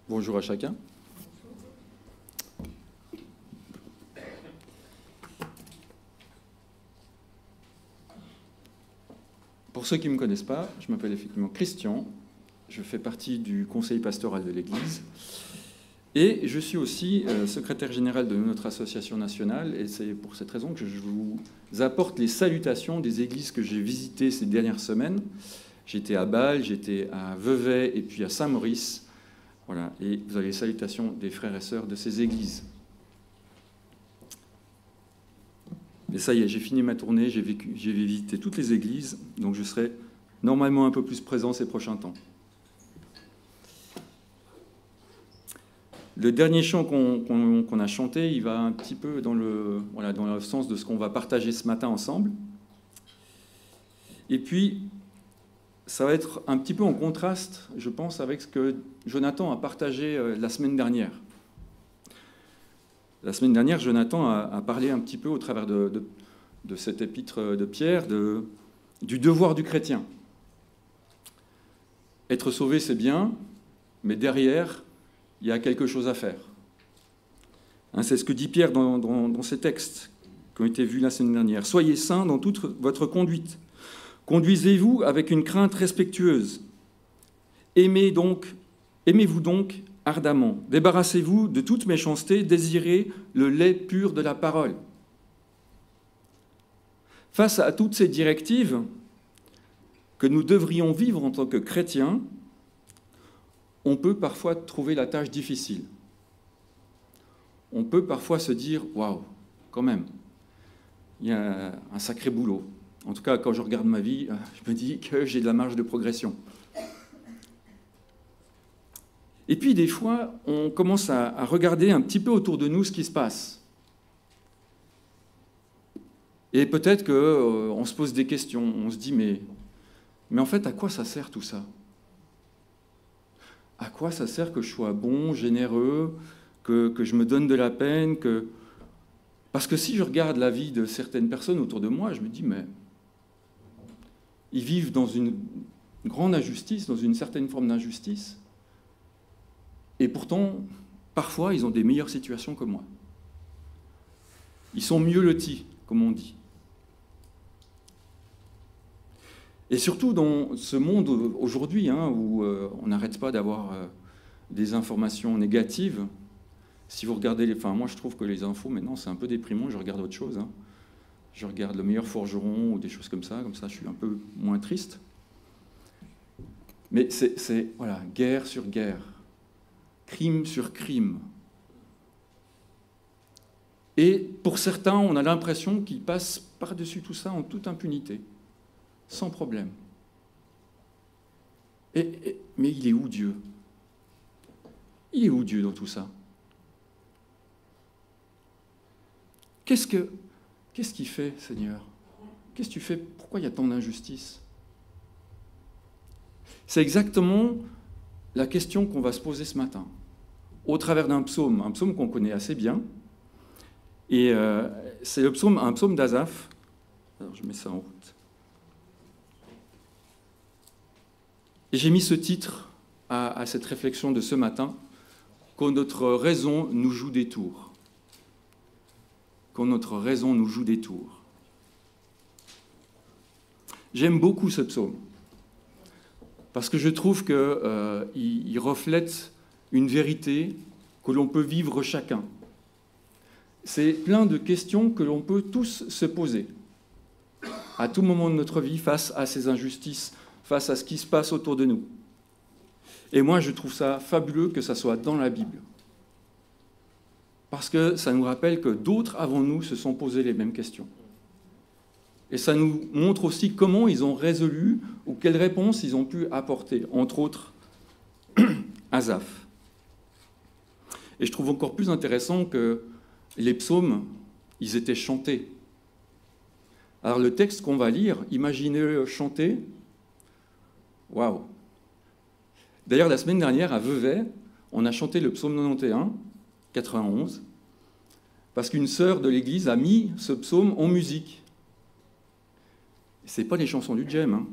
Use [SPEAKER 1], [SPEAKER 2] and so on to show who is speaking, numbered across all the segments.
[SPEAKER 1] Bonjour à chacun. Pour ceux qui ne me connaissent pas, je m'appelle effectivement Christian, je fais partie du conseil pastoral de l'Église et je suis aussi secrétaire général de notre association nationale, et c'est pour cette raison que je vous apporte les salutations des églises que j'ai visitées ces dernières semaines. J'étais à Bâle, j'étais à Vevey et puis à Saint-Maurice. Voilà, et vous avez les salutations des frères et sœurs de ces églises. Et ça y est, j'ai fini ma tournée, j'ai visité toutes les églises, donc je serai normalement un peu plus présent ces prochains temps. Le dernier chant qu'on a chanté, il va un petit peu dans le sens de ce qu'on va partager ce matin ensemble. Et puis, ça va être un petit peu en contraste, je pense, avec ce que Jonathan a partagé la semaine dernière. La semaine dernière, Jonathan a parlé un petit peu au travers de cet épître de Pierre du devoir du chrétien. Être sauvé, c'est bien, mais derrière, il y a quelque chose à faire. C'est ce que dit Pierre dans ces textes qui ont été vus la semaine dernière. « Soyez saints dans toute votre conduite. Conduisez-vous avec une crainte respectueuse. Aimez-vous donc ardemment. Débarrassez-vous de toute méchanceté, désirez le lait pur de la parole. » Face à toutes ces directives que nous devrions vivre en tant que chrétiens, on peut parfois trouver la tâche difficile. On peut parfois se dire « Waouh, quand même, il y a un sacré boulot. » En tout cas, quand je regarde ma vie, je me dis que j'ai de la marge de progression. Et puis, des fois, on commence à regarder un petit peu autour de nous ce qui se passe. Et peut-être qu'on se pose des questions. On se dit, mais en fait, à quoi ça sert tout ça? À quoi ça sert que je sois bon, généreux, que je me donne de la peine Parce que si je regarde la vie de certaines personnes autour de moi, je me dis, mais ils vivent dans une grande injustice, dans une certaine forme d'injustice. Et pourtant, parfois, ils ont des meilleures situations que moi. Ils sont mieux lotis, comme on dit. Et surtout dans ce monde aujourd'hui, où on n'arrête pas d'avoir des informations négatives. Si vous regardez moi, je trouve que les infos, maintenant, c'est un peu déprimant. Je regarde autre chose. Je regarde Le Meilleur Forgeron ou des choses comme ça, je suis un peu moins triste. Mais c'est guerre sur guerre, crime sur crime. Et pour certains, on a l'impression qu'ils passent par-dessus tout ça en toute impunité, sans problème. Mais il est où Dieu? Il est où Dieu dans tout ça? Qu'est-ce qu'il fait, Seigneur? Qu'est-ce que tu fais? Pourquoi il y a tant d'injustice? C'est exactement la question qu'on va se poser ce matin, au travers d'un psaume qu'on connaît assez bien. Et c'est un psaume d'Asaph. Alors, je mets ça en route. Et j'ai mis ce titre à cette réflexion de ce matin, « Quand notre raison nous joue des tours ». Quand notre raison nous joue des tours. J'aime beaucoup ce psaume, parce que je trouve qu'il reflète une vérité que l'on peut vivre chacun. C'est plein de questions que l'on peut tous se poser, à tout moment de notre vie, face à ces injustices, face à ce qui se passe autour de nous. Et moi, je trouve ça fabuleux que ça soit dans la Bible. Parce que ça nous rappelle que d'autres avant nous se sont posés les mêmes questions. Et ça nous montre aussi comment ils ont résolu ou quelles réponses ils ont pu apporter, entre autres Asaph. Et je trouve encore plus intéressant que les psaumes, ils étaient chantés. Alors le texte qu'on va lire, imaginez-le chanter. Waouh! D'ailleurs, la semaine dernière, à Vevey, on a chanté le psaume 91, 91, parce qu'une sœur de l'Église a mis ce psaume en musique. Ce n'est pas les chansons du Djem.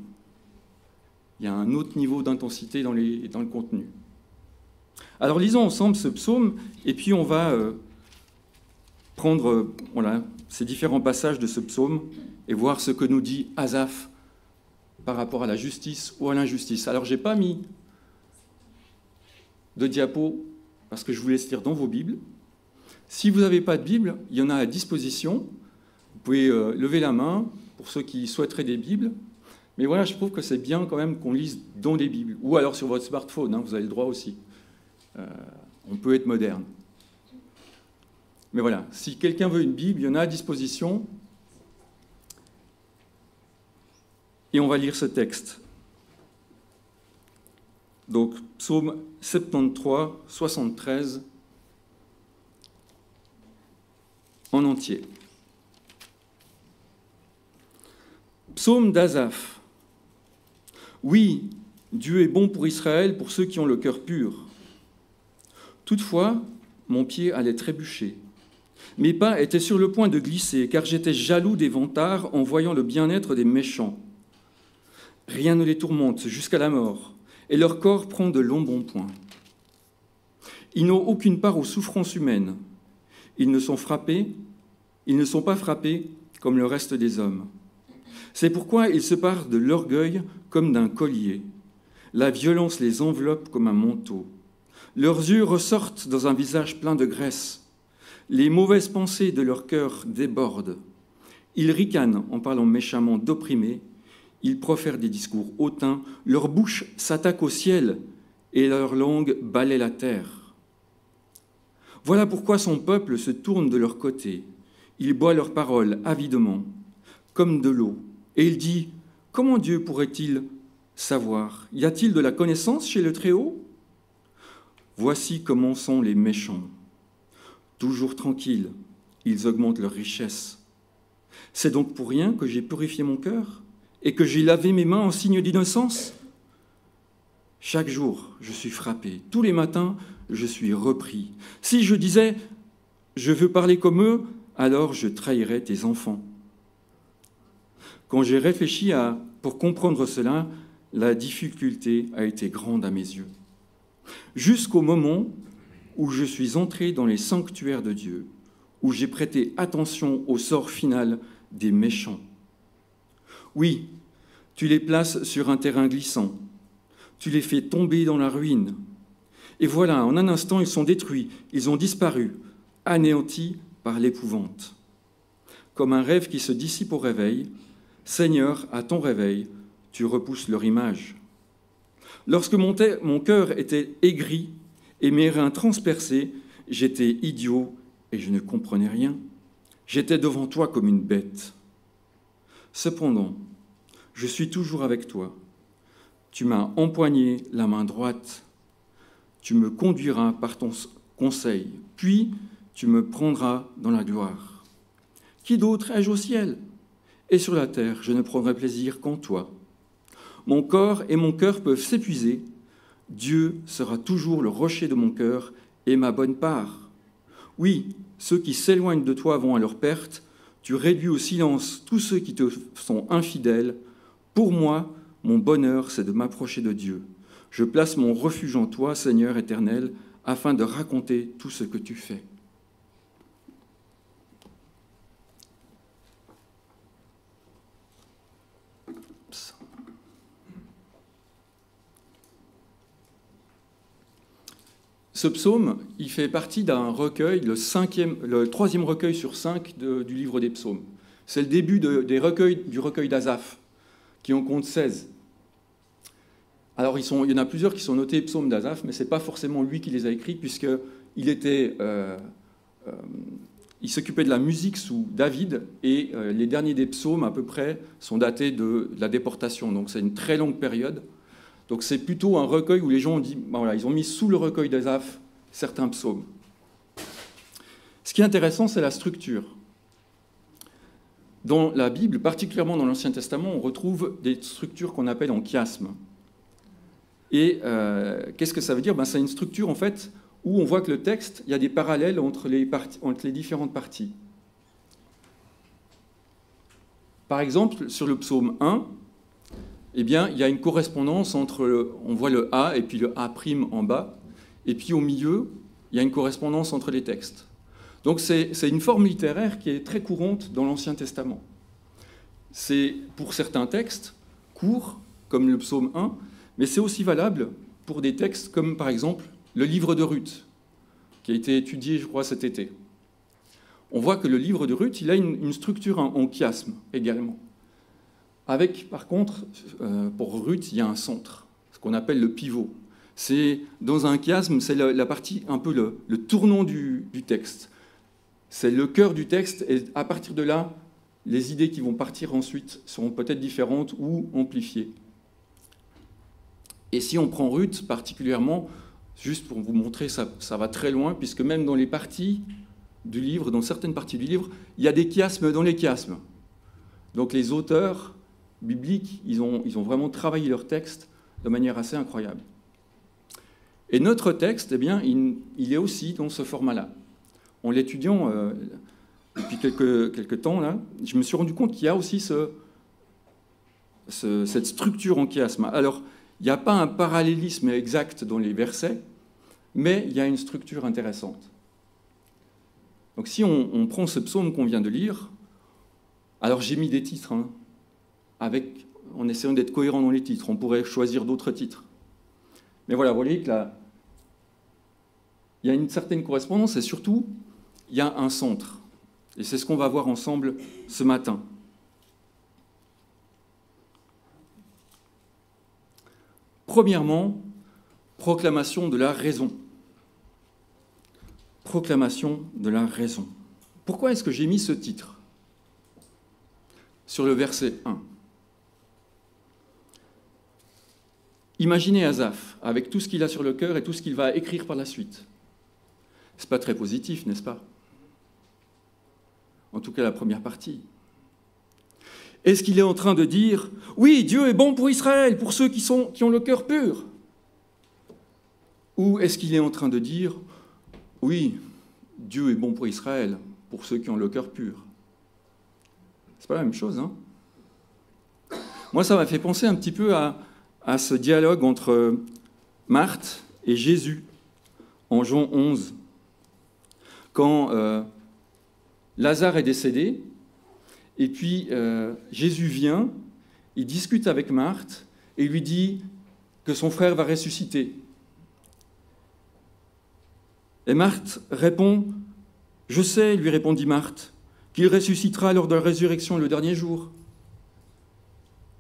[SPEAKER 1] Il y a un autre niveau d'intensité dans le contenu. Alors lisons ensemble ce psaume, et puis on va prendre ces différents passages de ce psaume et voir ce que nous dit Asaph par rapport à la justice ou à l'injustice. Alors je n'ai pas mis de diapo parce que je vous laisse lire dans vos Bibles. Si vous n'avez pas de Bible, il y en a à disposition. Vous pouvez lever la main pour ceux qui souhaiteraient des Bibles. Mais voilà, je trouve que c'est bien quand même qu'on lise dans des Bibles. Ou alors sur votre smartphone, vous avez le droit aussi. On peut être moderne. Mais voilà, si quelqu'un veut une Bible, il y en a à disposition. Et on va lire ce texte. Donc, psaume 73, 73, en entier. Psaume d'Asaph. Oui, Dieu est bon pour Israël, pour ceux qui ont le cœur pur. Toutefois, mon pied allait trébucher. Mes pas étaient sur le point de glisser, car j'étais jaloux des vantards en voyant le bien-être des méchants. Rien ne les tourmente jusqu'à la mort, et leur corps prend de longs bons points. Ils n'ont aucune part aux souffrances humaines. Ils ne sont pas frappés comme le reste des hommes. C'est pourquoi ils se parent de l'orgueil comme d'un collier. La violence les enveloppe comme un manteau. Leurs yeux ressortent dans un visage plein de graisse. Les mauvaises pensées de leur cœur débordent. Ils ricanent en parlant méchamment d'opprimés. Ils profèrent des discours hautains. Leur bouche s'attaque au ciel et leur langue balaie la terre. Voilà pourquoi son peuple se tourne de leur côté. Il boit leurs paroles avidement, comme de l'eau. Et il dit, comment Dieu pourrait-il savoir? Y a-t-il de la connaissance chez le Très-Haut? Voici comment sont les méchants. Toujours tranquilles, ils augmentent leur richesse. C'est donc pour rien que j'ai purifié mon cœur et que j'ai lavé mes mains en signe d'innocence? Chaque jour, je suis frappé. Tous les matins, je suis repris. Si je disais, je veux parler comme eux, alors je trahirais tes enfants. Quand j'ai réfléchi pour comprendre cela, la difficulté a été grande à mes yeux. Jusqu'au moment où je suis entré dans les sanctuaires de Dieu, où j'ai prêté attention au sort final des méchants. Oui, tu les places sur un terrain glissant, tu les fais tomber dans la ruine. Et voilà, en un instant, ils sont détruits, ils ont disparu, anéantis par l'épouvante. Comme un rêve qui se dissipe au réveil, Seigneur, à ton réveil, tu repousses leur image. Lorsque mon cœur était aigri et mes reins transpercés, j'étais idiot et je ne comprenais rien. J'étais devant toi comme une bête. Cependant, je suis toujours avec toi. Tu m'as empoigné la main droite. Tu me conduiras par ton conseil, puis tu me prendras dans la gloire. Qui d'autre ai-je au ciel? Et sur la terre, je ne prendrai plaisir qu'en toi. Mon corps et mon cœur peuvent s'épuiser. Dieu sera toujours le rocher de mon cœur et ma bonne part. Oui, ceux qui s'éloignent de toi vont à leur perte. Tu réduis au silence tous ceux qui te sont infidèles. Pour moi, mon bonheur, c'est de m'approcher de Dieu. Je place mon refuge en toi, Seigneur éternel, afin de raconter tout ce que tu fais. Ce psaume, il fait partie d'un recueil, le troisième recueil sur 5 du livre des psaumes. C'est le début du recueil d'Asaph, qui en compte 16. Alors, il y en a plusieurs qui sont notés psaumes d'Asaph, mais ce n'est pas forcément lui qui les a écrits, puisqu'il il s'occupait de la musique sous David, et les derniers des psaumes, à peu près, sont datés de la déportation. Donc, c'est une très longue période. Donc c'est plutôt un recueil où les gens ont dit, voilà, ils ont mis sous le recueil d'Asaph certains psaumes. Ce qui est intéressant, c'est la structure. Dans la Bible, particulièrement dans l'Ancien Testament, on retrouve des structures qu'on appelle en chiasme. Et qu'est-ce que ça veut dire? C'est une structure en fait où on voit que le texte, il y a des parallèles entre les différentes parties. Par exemple, sur le psaume 1, eh bien, il y a une correspondance entre, on voit le A et puis le A' en bas, et puis au milieu, il y a une correspondance entre les textes. Donc c'est une forme littéraire qui est très courante dans l'Ancien Testament. C'est pour certains textes courts, comme le psaume 1, mais c'est aussi valable pour des textes comme par exemple le livre de Ruth, qui a été étudié, je crois, cet été. On voit que le livre de Ruth, il a une structure en chiasme également. Avec, par contre, pour Ruth, il y a un centre, ce qu'on appelle le pivot. C'est dans un chiasme, c'est la partie, un peu le tournant du texte. C'est le cœur du texte, et à partir de là, les idées qui vont partir ensuite seront peut-être différentes ou amplifiées. Et si on prend Ruth particulièrement, juste pour vous montrer, ça va très loin, puisque même dans les parties du livre, dans certaines parties du livre, il y a des chiasmes dans les chiasmes. Donc les auteurs bibliques, ils ont vraiment travaillé leur texte de manière assez incroyable. Et notre texte, eh bien, il est aussi dans ce format-là. En l'étudiant depuis quelques temps, là, je me suis rendu compte qu'il y a aussi cette structure en chiasme. Alors, il n'y a pas un parallélisme exact dans les versets, mais il y a une structure intéressante. Donc si on prend ce psaume qu'on vient de lire, alors j'ai mis des titres, en essayant d'être cohérent dans les titres. On pourrait choisir d'autres titres. Mais voilà, vous voyez que là, il y a une certaine correspondance et surtout, il y a un centre. Et c'est ce qu'on va voir ensemble ce matin. Premièrement, proclamation de la raison. Proclamation de la raison. Pourquoi est-ce que j'ai mis ce titre sur le verset 1? Imaginez Asaph, avec tout ce qu'il a sur le cœur et tout ce qu'il va écrire par la suite. C'est pas très positif, n'est-ce pas? En tout cas, la première partie. Est-ce qu'il est en train de dire « Oui, Dieu est bon pour Israël, pour ceux qui ont le cœur pur » Ou est-ce qu'il est en train de dire « Oui, Dieu est bon pour Israël, pour ceux qui ont le cœur pur » C'est pas la même chose, hein? Moi, ça m'a fait penser un petit peu à ce dialogue entre Marthe et Jésus en Jean 11. Quand Lazare est décédé, et puis Jésus vient, il discute avec Marthe et lui dit que son frère va ressusciter. Et Marthe répond « Je sais, lui répondit Marthe, qu'il ressuscitera lors de la résurrection le dernier jour. »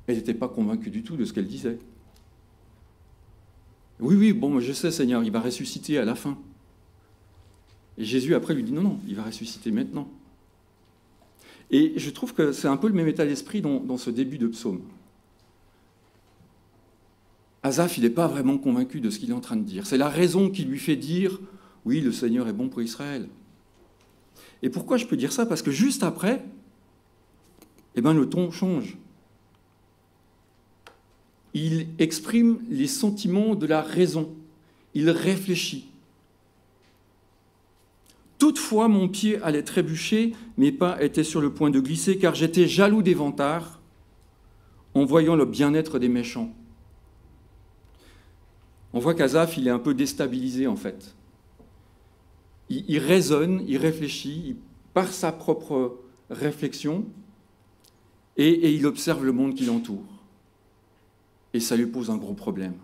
[SPEAKER 1] Elle n'était pas convaincue du tout de ce qu'elle disait. « Oui, bon, je sais, Seigneur, il va ressusciter à la fin. » Et Jésus, après, lui dit « Non, il va ressusciter maintenant. » Et je trouve que c'est un peu le même état d'esprit dans ce début de psaume. Asaph, il n'est pas vraiment convaincu de ce qu'il est en train de dire. C'est la raison qui lui fait dire « Oui, le Seigneur est bon pour Israël. » Et pourquoi je peux dire ça? Parce que juste après, le ton change. Il exprime les sentiments de la raison. Il réfléchit. Toutefois, mon pied allait trébucher, mes pas étaient sur le point de glisser, car j'étais jaloux des vantards en voyant le bien-être des méchants. On voit qu'Asaph, il est un peu déstabilisé, en fait. Il raisonne, il réfléchit, par sa propre réflexion, et il observe le monde qui l'entoure. Et ça lui pose un gros problème.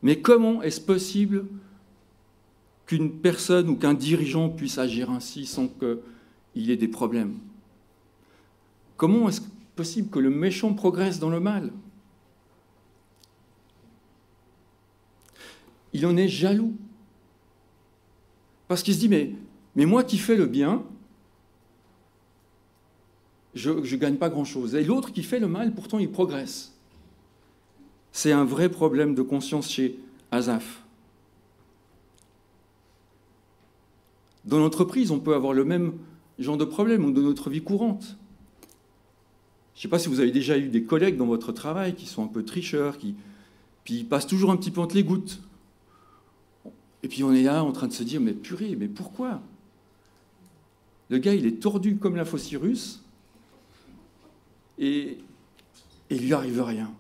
[SPEAKER 1] Mais comment est-ce possible qu'une personne ou qu'un dirigeant puisse agir ainsi sans qu'il ait des problèmes? Comment est-ce possible que le méchant progresse dans le mal? Il en est jaloux. Parce qu'il se dit, mais moi qui fais le bien, je ne gagne pas grand-chose. Et l'autre qui fait le mal, pourtant, il progresse. C'est un vrai problème de conscience chez Asaph. Dans l'entreprise, on peut avoir le même genre de problème ou dans notre vie courante. Je ne sais pas si vous avez déjà eu des collègues dans votre travail qui sont un peu tricheurs, puis ils passent toujours un petit peu entre les gouttes. Et puis on est là en train de se dire, mais purée, mais pourquoi? Le gars, il est tordu comme la faucille russe et il lui arrive rien.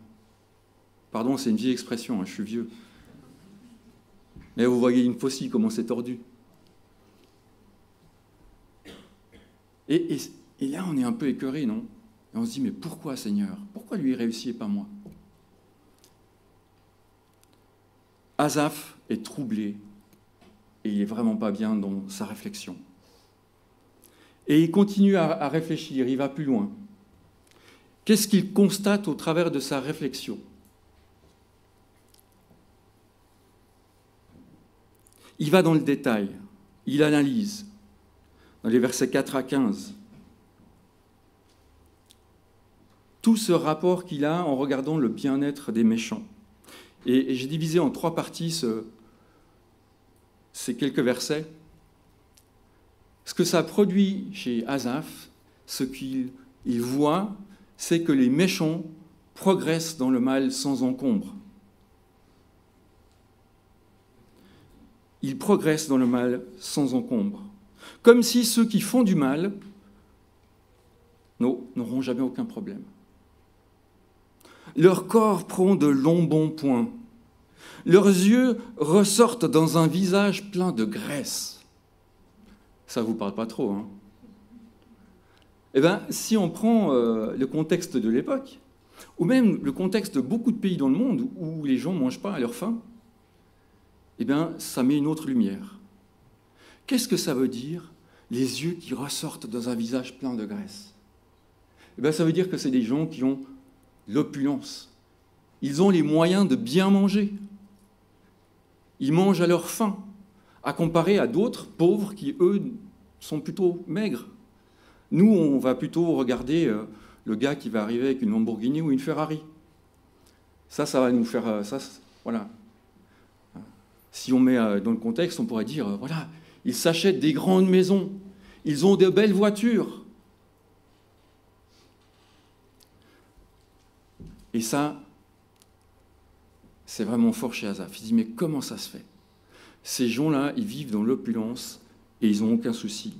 [SPEAKER 1] Pardon, c'est une vieille expression, hein, je suis vieux. Mais vous voyez une faucille, comment c'est tordu. Et là, on est un peu écœuré, non? Et on se dit, mais pourquoi, Seigneur? Pourquoi lui réussit et pas moi? Asaph est troublé et il n'est vraiment pas bien dans sa réflexion. Et il continue à réfléchir, il va plus loin. Qu'est-ce qu'il constate au travers de sa réflexion? Il va dans le détail, il analyse, dans les versets 4 à 15. Tout ce rapport qu'il a en regardant le bien-être des méchants. Et j'ai divisé en 3 parties ces quelques versets. Ce que ça produit chez Asaph, ce qu'il voit, c'est que les méchants progressent dans le mal sans encombre. Ils progressent dans le mal sans encombre. Comme si ceux qui font du mal n'auront jamais aucun problème. Leur corps prend de longs bons points. Leurs yeux ressortent dans un visage plein de graisse. Ça ne vous parle pas trop, hein? Eh bien, si on prend le contexte de l'époque, ou même le contexte de beaucoup de pays dans le monde où les gens ne mangent pas à leur faim, eh bien, ça met une autre lumière. Qu'est-ce que ça veut dire, les yeux qui ressortent dans un visage plein de graisse? Eh bien, ça veut dire que c'est des gens qui ont l'opulence. Ils ont les moyens de bien manger. Ils mangent à leur faim, à comparer à d'autres pauvres qui, eux, sont plutôt maigres. Nous, on va plutôt regarder le gars qui va arriver avec une Lamborghini ou une Ferrari. Ça va nous faire... voilà. Si on met dans le contexte, on pourrait dire, voilà, ils s'achètent des grandes maisons, ils ont de belles voitures. Et ça, c'est vraiment fort chez Asaph. Il dit, mais comment ça se fait? Ces gens-là, ils vivent dans l'opulence et ils n'ont aucun souci.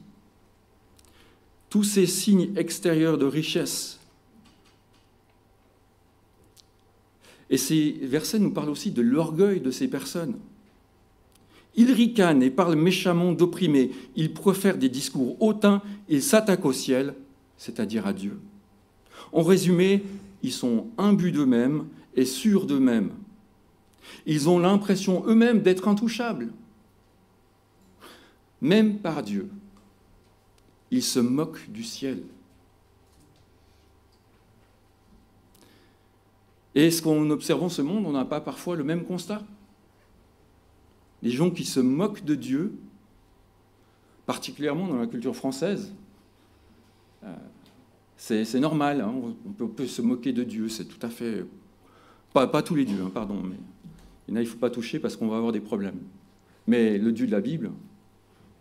[SPEAKER 1] Tous ces signes extérieurs de richesse. Et ces versets nous parlent aussi de l'orgueil de ces personnes. Ils ricanent et parlent méchamment d'opprimés. Ils profèrent des discours hautains. Ils s'attaquent au ciel, c'est-à-dire à Dieu. En résumé, ils sont imbus d'eux-mêmes et sûrs d'eux-mêmes. Ils ont l'impression eux-mêmes d'être intouchables, même par Dieu. Ils se moquent du ciel. Et est-ce qu'en observant ce monde, on n'a pas parfois le même constat? Les gens qui se moquent de Dieu, particulièrement dans la culture française, c'est normal, hein, on peut se moquer de Dieu, c'est tout à fait... Pas tous les dieux, hein, pardon, mais il y en a, il ne faut pas toucher parce qu'on va avoir des problèmes. Mais le Dieu de la Bible,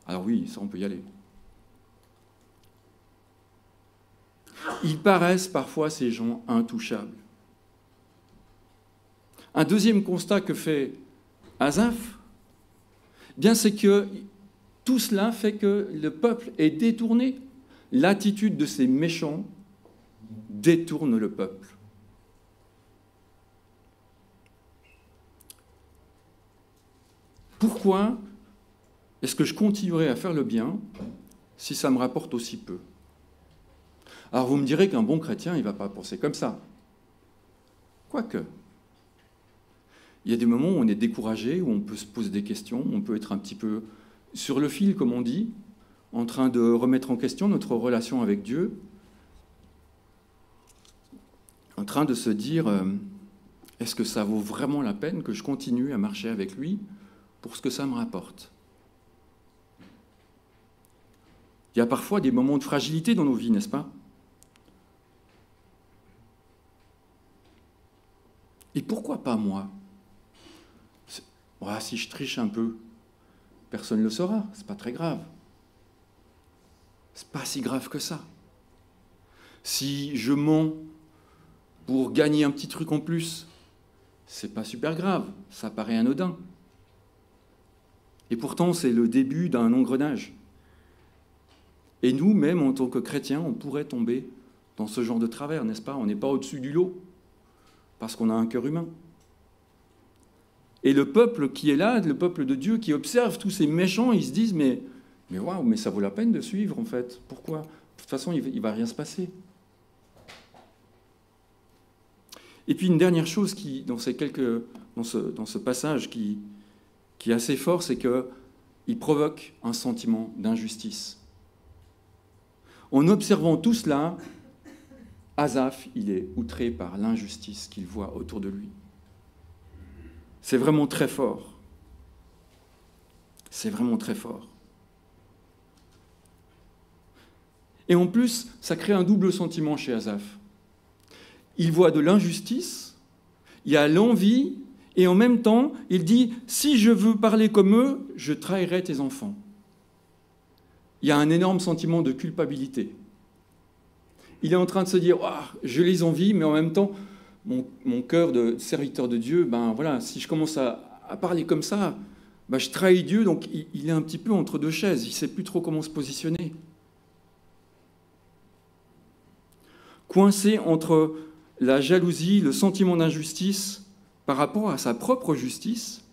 [SPEAKER 1] alors oui, ça on peut y aller. Ils paraissent parfois, ces gens, intouchables. Un deuxième constat que fait Asaph, bien c'est que tout cela fait que le peuple est détourné. L'attitude de ces méchants détourne le peuple. Pourquoi est-ce que je continuerai à faire le bien si ça me rapporte aussi peu? Alors vous me direz qu'un bon chrétien, il ne va pas penser comme ça. Quoique, il y a des moments où on est découragé, où on peut se poser des questions, on peut être un petit peu sur le fil, comme on dit, en train de remettre en question notre relation avec Dieu, en train de se dire, est-ce que ça vaut vraiment la peine que je continue à marcher avec lui pour ce que ça me rapporte? Il y a parfois des moments de fragilité dans nos vies, n'est-ce pas? Et pourquoi pas moi? Si je triche un peu, personne ne le saura, c'est pas très grave. C'est pas si grave que ça. Si je mens pour gagner un petit truc en plus, c'est pas super grave, ça paraît anodin. Et pourtant, c'est le début d'un engrenage. Et nous, même en tant que chrétiens, on pourrait tomber dans ce genre de travers, n'est-ce pas? On n'est pas au-dessus du lot, parce qu'on a un cœur humain. Et le peuple qui est là, le peuple de Dieu qui observe tous ces méchants, ils se disent mais waouh, mais ça vaut la peine de suivre en fait. Pourquoi? De toute façon, il ne va rien se passer. Et puis une dernière chose qui, dans ce passage qui est assez fort, c'est qu'il provoque un sentiment d'injustice. En observant tout cela, Asaph, il est outré par l'injustice qu'il voit autour de lui. C'est vraiment très fort. C'est vraiment très fort. Et en plus, ça crée un double sentiment chez Asaph. Il voit de l'injustice, il y a l'envie, et en même temps, il dit « Si je veux parler comme eux, je trahirai tes enfants ». Il y a un énorme sentiment de culpabilité. Il est en train de se dire oh, « Je les envie, mais en même temps, mon cœur de serviteur de Dieu, ben voilà, si je commence à parler comme ça, ben je trahis Dieu, donc il est un petit peu entre deux chaises, il ne sait plus trop comment se positionner. » Coincé entre la jalousie, le sentiment d'injustice par rapport à sa propre justice,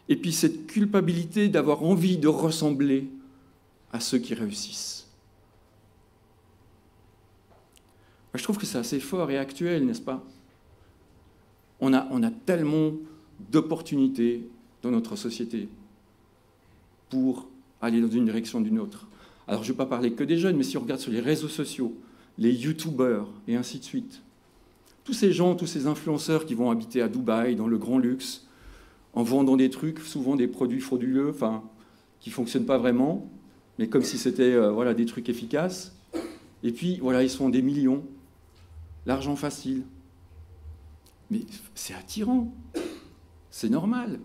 [SPEAKER 1] et puis cette culpabilité d'avoir envie de ressembler à ceux qui réussissent. Je trouve que c'est assez fort et actuel, n'est-ce pas? On a tellement d'opportunités dans notre société pour aller dans une direction ou d'une autre. Alors je ne vais pas parler que des jeunes, mais si on regarde sur les réseaux sociaux, les youtubeurs et ainsi de suite, tous ces gens, tous ces influenceurs qui vont habiter à Dubaï, dans le grand luxe, en vendant des trucs, souvent des produits frauduleux, enfin, qui ne fonctionnent pas vraiment, mais comme si c'était voilà, des trucs efficaces. Et puis, voilà, ils se font des millions. L'argent facile. Mais c'est attirant. C'est normal.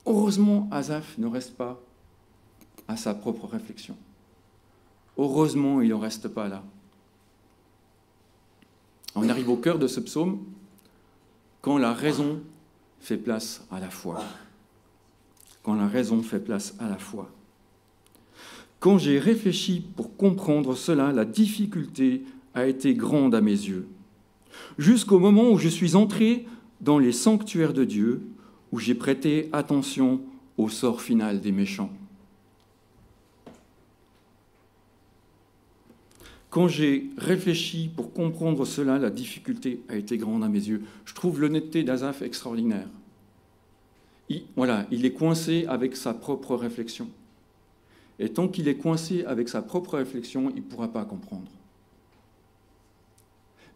[SPEAKER 1] Heureusement, Asaph ne reste pas à sa propre réflexion. Heureusement, il n'en reste pas là. On arrive au cœur de ce psaume, quand la raison fait place à la foi. Quand la raison fait place à la foi. Quand j'ai réfléchi pour comprendre cela, la difficulté a été grande à mes yeux. Jusqu'au moment où je suis entré dans les sanctuaires de Dieu, où j'ai prêté attention au sort final des méchants. Quand j'ai réfléchi pour comprendre cela, la difficulté a été grande à mes yeux. Je trouve l'honnêteté d'Asaph extraordinaire. Il est coincé avec sa propre réflexion. Et tant qu'il est coincé avec sa propre réflexion, il ne pourra pas comprendre.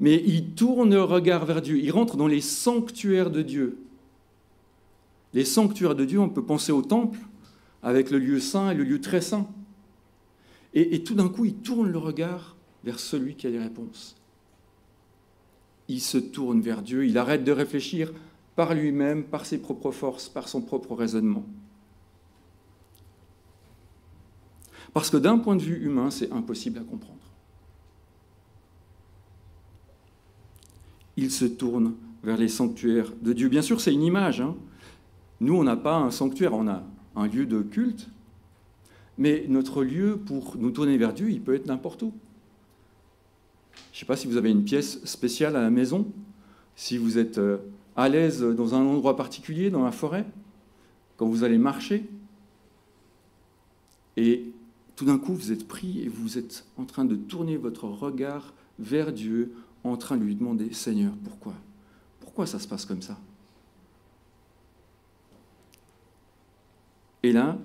[SPEAKER 1] Mais il tourne le regard vers Dieu. Il rentre dans les sanctuaires de Dieu. Les sanctuaires de Dieu, on peut penser au temple, avec le lieu saint et le lieu très saint. Et tout d'un coup, il tourne le regard vers celui qui a les réponses. Il se tourne vers Dieu, il arrête de réfléchir par lui-même, par ses propres forces, par son propre raisonnement. Parce que d'un point de vue humain, c'est impossible à comprendre. Il se tourne vers les sanctuaires de Dieu. Bien sûr, c'est une image. Nous, on n'a pas un sanctuaire, on a un lieu de culte, mais notre lieu pour nous tourner vers Dieu, il peut être n'importe où. Je ne sais pas si vous avez une pièce spéciale à la maison, si vous êtes à l'aise dans un endroit particulier, dans la forêt, quand vous allez marcher, et tout d'un coup, vous êtes pris et vous êtes en train de tourner votre regard vers Dieu, en train de lui demander « Seigneur, pourquoi ? Pourquoi ça se passe comme ça ?» Et là,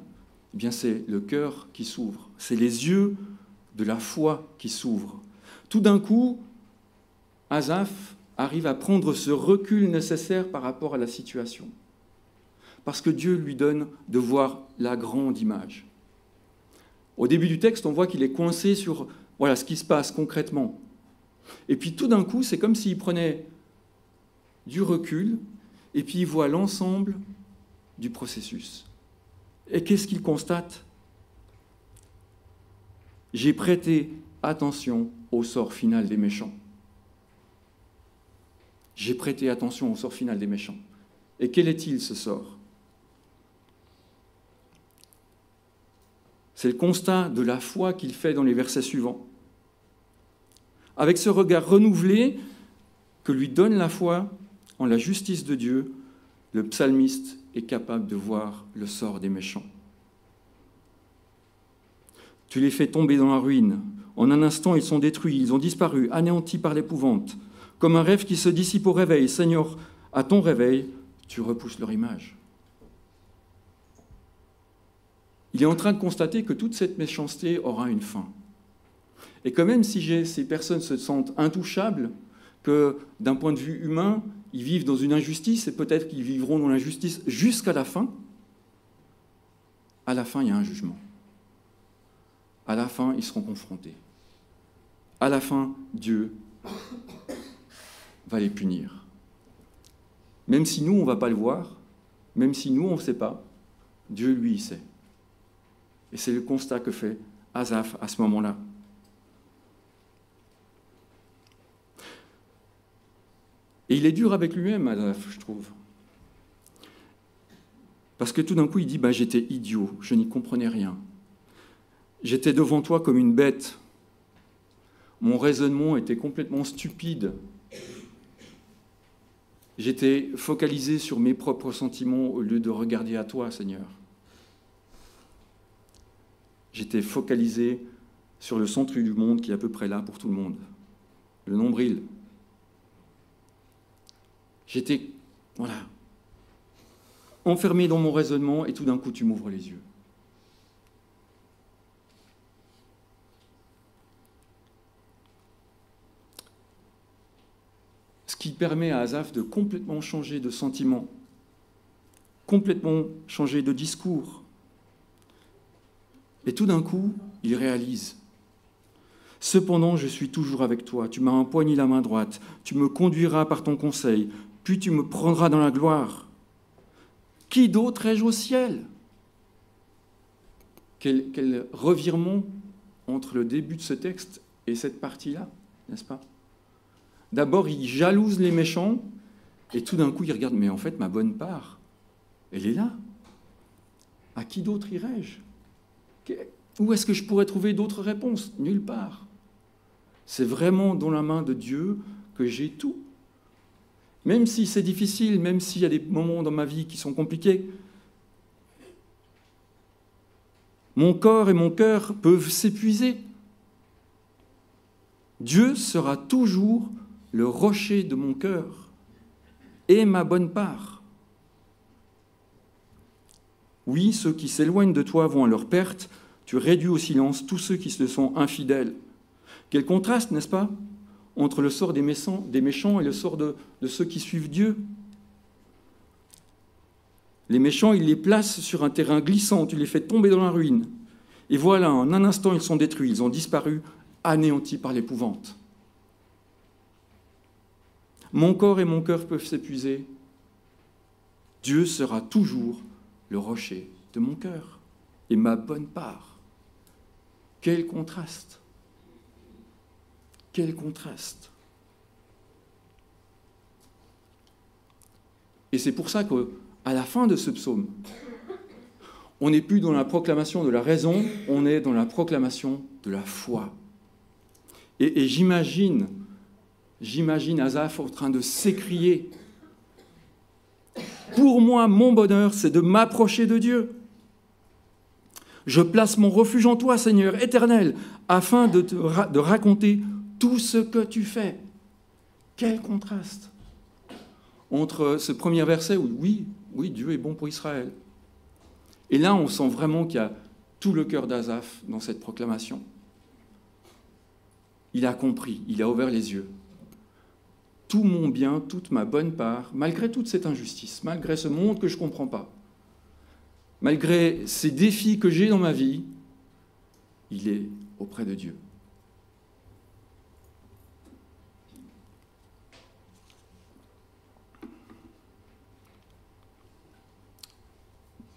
[SPEAKER 1] eh bien, c'est le cœur qui s'ouvre, c'est les yeux de la foi qui s'ouvrent. Tout d'un coup, Asaph arrive à prendre ce recul nécessaire par rapport à la situation. Parce que Dieu lui donne de voir la grande image. Au début du texte, on voit qu'il est coincé sur voilà, ce qui se passe concrètement. Et puis tout d'un coup, c'est comme s'il prenait du recul et puis il voit l'ensemble du processus. Et qu'est-ce qu'il constate ? J'ai prêté attention au sort final des méchants. J'ai prêté attention au sort final des méchants. Et quel est-il, ce sort ? C'est le constat de la foi qu'il fait dans les versets suivants. Avec ce regard renouvelé que lui donne la foi en la justice de Dieu, le psalmiste est capable de voir le sort des méchants. Tu les fais tomber dans la ruine. En un instant, ils sont détruits, ils ont disparu, anéantis par l'épouvante. Comme un rêve qui se dissipe au réveil. Seigneur, à ton réveil, tu repousses leur image. Il est en train de constater que toute cette méchanceté aura une fin. Et que même si ces personnes se sentent intouchables, que d'un point de vue humain, ils vivent dans une injustice, et peut-être qu'ils vivront dans l'injustice jusqu'à la fin, à la fin, il y a un jugement. À la fin, ils seront confrontés. À la fin, Dieu va les punir. Même si nous, on ne va pas le voir, même si nous, on ne sait pas, Dieu, lui, il sait. Et c'est le constat que fait Asaph à ce moment-là. Et il est dur avec lui-même, Asaph, je trouve. Parce que tout d'un coup, il dit, j'étais idiot, je n'y comprenais rien. J'étais devant toi comme une bête. Mon raisonnement était complètement stupide. J'étais focalisé sur mes propres sentiments au lieu de regarder à toi, Seigneur. J'étais focalisé sur le centre du monde qui est à peu près là pour tout le monde, le nombril. J'étais, enfermé dans mon raisonnement et tout d'un coup, tu m'ouvres les yeux. Ce qui permet à Asaph de complètement changer de sentiment, complètement changer de discours. Et tout d'un coup, il réalise « Cependant, je suis toujours avec toi. Tu m'as empoigné la main droite. Tu me conduiras par ton conseil. Puis tu me prendras dans la gloire. Qui d'autre ai-je au ciel ?» Quel revirement entre le début de ce texte et cette partie-là, n'est-ce pas ? D'abord, il jalouse les méchants, et tout d'un coup, il regarde, mais en fait, ma bonne part, elle est là. À qui d'autre irai-je ? Où est-ce que je pourrais trouver d'autres réponses ? Nulle part. C'est vraiment dans la main de Dieu que j'ai tout. Même si c'est difficile, même s'il y a des moments dans ma vie qui sont compliqués, mon corps et mon cœur peuvent s'épuiser. Dieu sera toujours le rocher de mon cœur et ma bonne part. Oui, ceux qui s'éloignent de toi vont à leur perte, tu réduis au silence tous ceux qui se sont infidèles. Quel contraste, n'est-ce pas, entre le sort des méchants et le sort de ceux qui suivent Dieu. Les méchants, il les place sur un terrain glissant, tu les fais tomber dans la ruine. Et voilà, en un instant, ils sont détruits, ils ont disparu, anéantis par l'épouvante. Mon corps et mon cœur peuvent s'épuiser. Dieu sera toujours le rocher de mon cœur et ma bonne part. Quel contraste! Quel contraste! Et c'est pour ça qu'à la fin de ce psaume, on n'est plus dans la proclamation de la raison, on est dans la proclamation de la foi. Et j'imagine Asaph en train de s'écrier. Pour moi, mon bonheur, c'est de m'approcher de Dieu. Je place mon refuge en toi, Seigneur éternel, afin de raconter tout ce que tu fais. Quel contraste entre ce premier verset où oui, Dieu est bon pour Israël. Et là, on sent vraiment qu'il y a tout le cœur d'Asaph dans cette proclamation. Il a compris, il a ouvert les yeux. Tout mon bien, toute ma bonne part, malgré toute cette injustice, malgré ce monde que je ne comprends pas, malgré ces défis que j'ai dans ma vie, il est auprès de Dieu.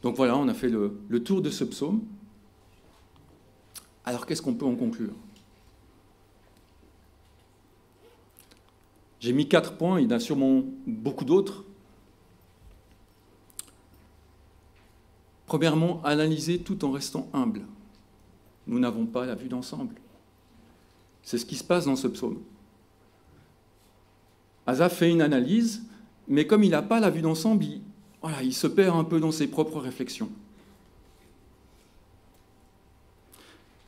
[SPEAKER 1] Donc voilà, on a fait le tour de ce psaume. Alors qu'est-ce qu'on peut en conclure ? J'ai mis 4 points, il y en a sûrement beaucoup d'autres. Premièrement, analyser tout en restant humble. Nous n'avons pas la vue d'ensemble. C'est ce qui se passe dans ce psaume. Asa fait une analyse, mais comme il n'a pas la vue d'ensemble, il se perd un peu dans ses propres réflexions.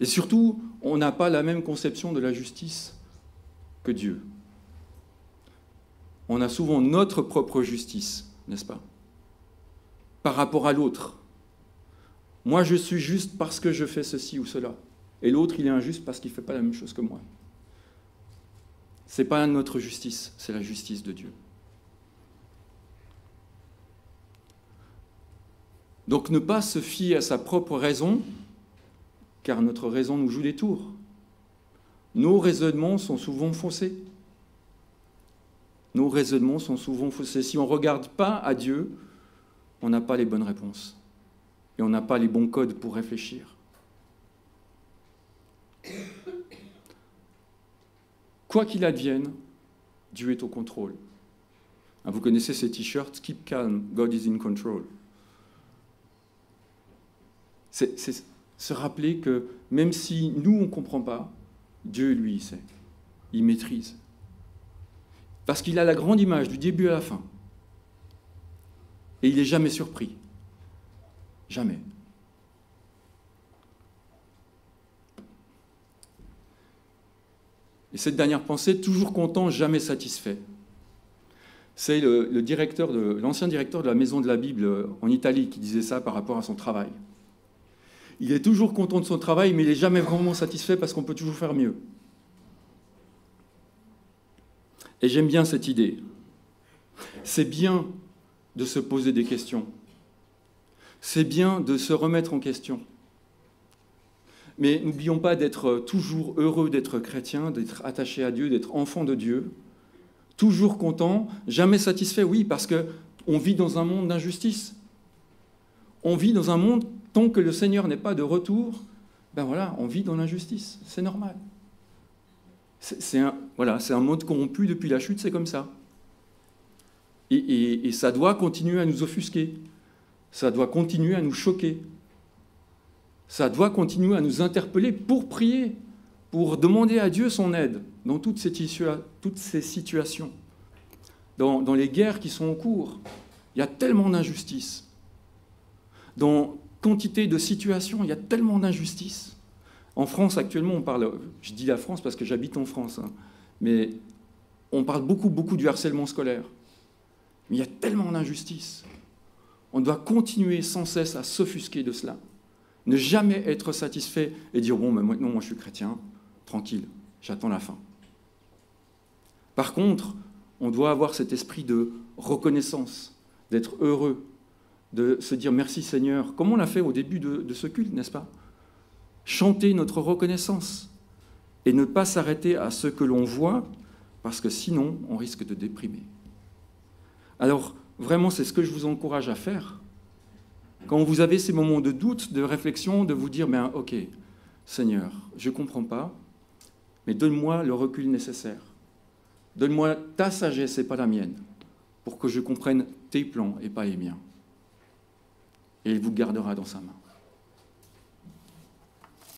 [SPEAKER 1] Et surtout, on n'a pas la même conception de la justice que Dieu. On a souvent notre propre justice, n'est-ce pas? Par rapport à l'autre. Moi, je suis juste parce que je fais ceci ou cela. Et l'autre, il est injuste parce qu'il ne fait pas la même chose que moi. Ce n'est pas notre justice, c'est la justice de Dieu. Donc ne pas se fier à sa propre raison, car notre raison nous joue des tours. Nos raisonnements sont souvent faussés. Nos raisonnements sont souvent faussés. Si on ne regarde pas à Dieu, on n'a pas les bonnes réponses. Et on n'a pas les bons codes pour réfléchir. Quoi qu'il advienne, Dieu est au contrôle. Vous connaissez ces t-shirts « Keep calm, God is in control ». C'est se rappeler que même si nous, on ne comprend pas, Dieu, lui, il sait. Il maîtrise. Parce qu'il a la grande image du début à la fin. Et il n'est jamais surpris. Jamais. Et cette dernière pensée, toujours content, jamais satisfait. C'est l'ancien directeur de la Maison de la Bible en Italie qui disait ça par rapport à son travail. Il est toujours content de son travail, mais il n'est jamais vraiment satisfait parce qu'on peut toujours faire mieux. Et j'aime bien cette idée. C'est bien de se poser des questions. C'est bien de se remettre en question. Mais n'oublions pas d'être toujours heureux d'être chrétien, d'être attaché à Dieu, d'être enfant de Dieu. Toujours content, jamais satisfait, oui, parce qu'on vit dans un monde d'injustice. On vit dans un monde, tant que le Seigneur n'est pas de retour, on vit dans l'injustice, c'est normal. C'est un monde corrompu depuis la chute, c'est comme ça. Et ça doit continuer à nous offusquer, ça doit continuer à nous choquer, ça doit continuer à nous interpeller pour prier, pour demander à Dieu son aide dans toutes ces situations, dans les guerres qui sont en cours. Il y a tellement d'injustices. Dans quantité de situations, il y a tellement d'injustices. En France, actuellement, on parle, je dis la France parce que j'habite en France, mais on parle beaucoup du harcèlement scolaire. Mais il y a tellement d'injustices. On doit continuer sans cesse à s'offusquer de cela. Ne jamais être satisfait et dire « bon, moi je suis chrétien, tranquille, j'attends la fin ». Par contre, on doit avoir cet esprit de reconnaissance, d'être heureux, de se dire « merci Seigneur », comme on l'a fait au début de ce culte, n'est-ce pas? Chanter notre reconnaissance et ne pas s'arrêter à ce que l'on voit, parce que sinon, on risque de déprimer. Alors, vraiment, c'est ce que je vous encourage à faire. Quand vous avez ces moments de doute, de réflexion, de vous dire « ok, Seigneur, je ne comprends pas, mais donne-moi le recul nécessaire. Donne-moi ta sagesse et pas la mienne, pour que je comprenne tes plans et pas les miens. » Et il vous gardera dans sa main.